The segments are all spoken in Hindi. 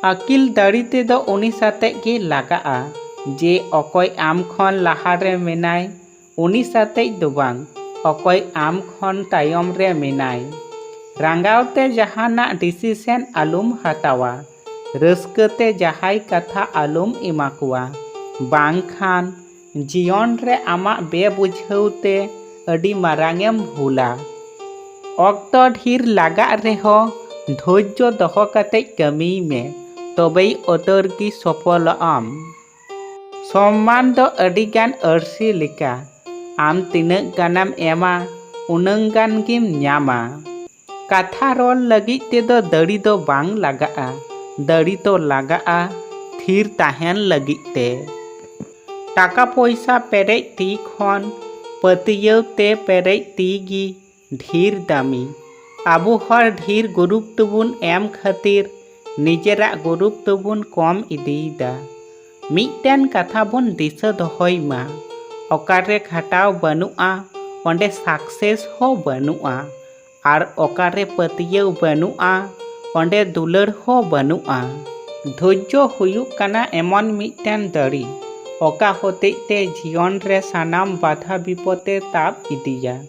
अकिल दाड़ी तेदो उनी साथे गे लागा जे अकय आम खन लाहारे मेनाय उनी साथे दो बांग अकय आम खन तायम रे मेनाय। रांगावते जहाना डिसीजन आलुम हतावा, रस्कते जहाय कथा आलुम इमाकुआ, बांखान जीवन रे आमा बेबुझावते अडी मारांगेम भूला। अक्तो ढेर लागा रेहो धैर्य दहो कते कमी में तबेई उतर की सफल आम। सम्मान दो अडिगान अर्सी लिका आम तिनक गानाम एमा उनंग गान गिम न्यामा। कथा रोल लगी ते दो दड़ी दो बांग लागा, दड़ी तो लागा थीर ताहेन लगी ते। टाका पैसा पेरे ती खन पतियव ते पेरे ती गी ढेर दामी। आबू हर ढेर गुरुत्व बुन एम खातिर निजेरा गुरुत्व बुन कम इदीदा। मिटन कथा बुन दिशा दहय मा ओकारे घटाव बनुआ ओंडे सक्सेस हो बनुआ आर ओकारे पतियव बनुआ ओंडे दुलर हो बनुआ। धैर्य हुयुक काना एमन मिटन दड़ी ओका होते ते जीवन रे सानाम बाधा विपते ताब इदिया।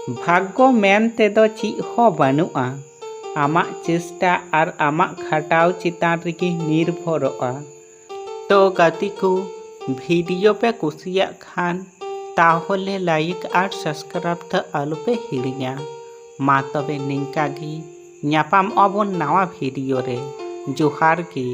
भाग्य मेन तेदो ची हो बनुआ आमा चेष्टा आर आमा घटाव चितान रेगी निर्भरोआ। तो गाती को वीडियो पे कुसिया खान ताहले लाइक आर सब्सक्राइब थ आलु पे हिड़िया। मा तबे निंका गी न्यापाम अबन नावा वीडियो रे जोहार गी।